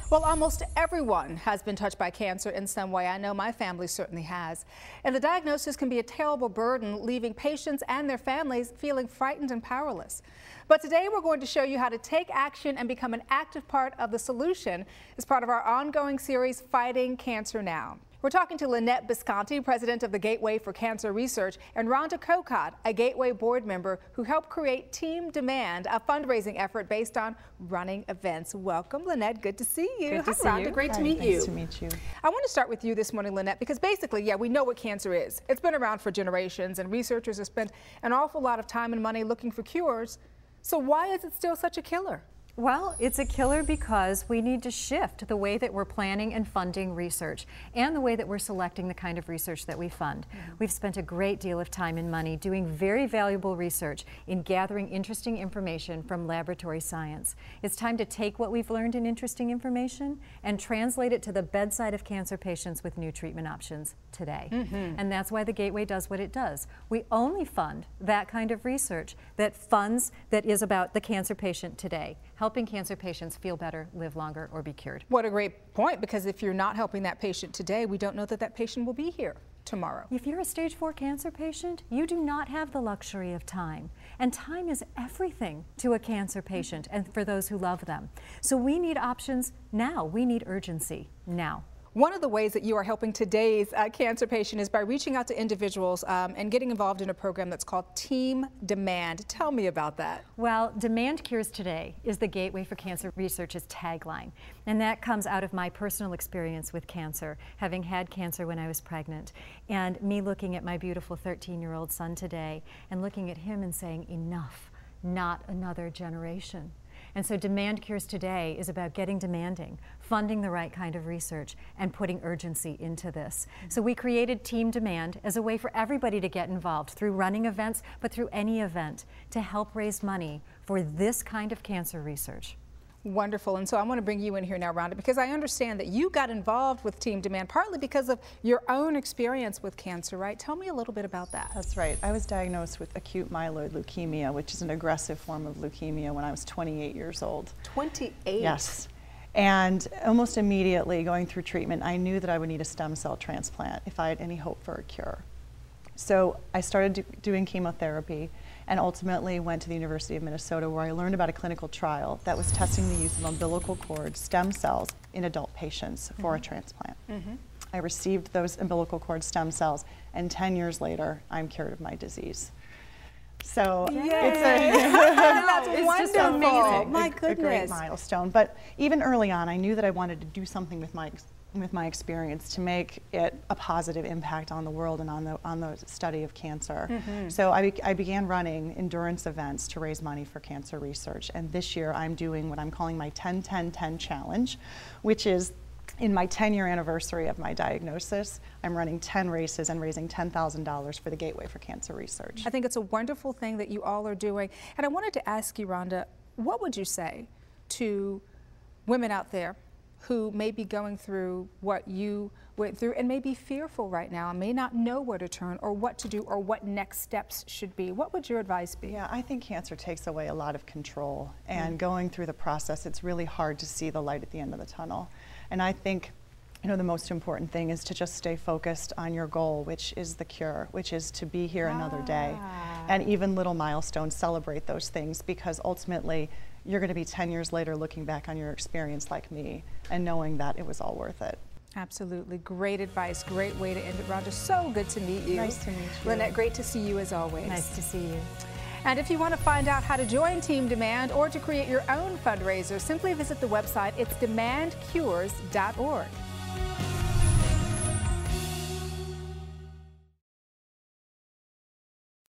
Well, almost everyone has been touched by cancer in some way. I know my family certainly has. And the diagnosis can be a terrible burden, leaving patients and their families feeling frightened and powerless. But today we're going to show you how to take action and become an active part of the solution as part of our ongoing series, Fighting Cancer Now. We're talking to Lynette Bisconti, president of the Gateway for Cancer Research, and Rhonda Cocott, a Gateway board member who helped create Team Demand, a fundraising effort based on running events. Welcome, Lynette. Good to see you. Good to see Rhonda. you. Great to meet you. Nice to meet you. I want to start with you this morning, Lynette, because basically, yeah, we know what cancer is. It's been around for generations, and researchers have spent an awful lot of time and money looking for cures. So why is it still such a killer? Well, it's a killer because we need to shift the way that we're planning and funding research and the way that we're selecting the kind of research that we fund. We've spent a great deal of time and money doing very valuable research in gathering interesting information from laboratory science. It's time to take what we've learned in interesting information and translate it to the bedside of cancer patients with new treatment options today. And that's why the Gateway does what it does. We only fund that kind of research that is about the cancer patient today, helping cancer patients feel better, live longer, or be cured. What a great point, because if you're not helping that patient today, we don't know that that patient will be here tomorrow. If you're a stage 4 cancer patient, you do not have the luxury of time. And time is everything to a cancer patient and for those who love them. So we need options now. We need urgency now. One of the ways that you are helping today's cancer patient is by reaching out to individuals and getting involved in a program that's called Team Demand. Tell me about that. Well, Demand Cures Today is the Gateway for Cancer Research's tagline. And that comes out of my personal experience with cancer, having had cancer when I was pregnant, and me looking at my beautiful 13-year-old son today and looking at him and saying, enough, not another generation. And so Demand Cures Today is about getting demanding, funding the right kind of research, and putting urgency into this. So we created Team Demand as a way for everybody to get involved through running events, but through any event, to help raise money for this kind of cancer research. Wonderful. And so I want to bring you in here now, Rhonda, because I understand that you got involved with Team Demand partly because of your own experience with cancer, right? Tell me a little bit about that. That's right. I was diagnosed with acute myeloid leukemia, which is an aggressive form of leukemia, when I was 28 years old. 28? Yes. And almost immediately going through treatment, I knew that I would need a stem cell transplant if I had any hope for a cure. So I started doing chemotherapy and ultimately went to the University of Minnesota, where I learned about a clinical trial that was testing the use of umbilical cord stem cells in adult patients for a transplant. I received those umbilical cord stem cells, and 10 years later, I'm cured of my disease. So That's just amazing. My goodness. A great milestone. But even early on, I knew that I wanted to do something with my experience to make it a positive impact on the world and on the study of cancer. So I began running endurance events to raise money for cancer research. And this year I'm doing what I'm calling my 10-10-10 challenge, which is in my 10-year anniversary of my diagnosis. I'm running 10 races and raising $10,000 for the Gateway for Cancer Research. I think it's a wonderful thing that you all are doing. And I wanted to ask you, Rhonda, what would you say to women out there who may be going through what you went through and may be fearful right now and may not know where to turn or what to do or what next steps should be? What would your advice be? Yeah, I think cancer takes away a lot of control, and going through the process, it's really hard to see the light at the end of the tunnel. And I think, you know, the most important thing is to just stay focused on your goal, which is the cure, which is to be here another day. And even little milestones, celebrate those things, because ultimately you're going to be 10 years later looking back on your experience like me and knowing that it was all worth it. Absolutely. Great advice. Great way to end it, Rhonda. So good to meet you. Nice to meet you. Lynette, great to see you as always. Nice to see you. And if you want to find out how to join Team Demand or to create your own fundraiser, simply visit the website. It's demandcures.org.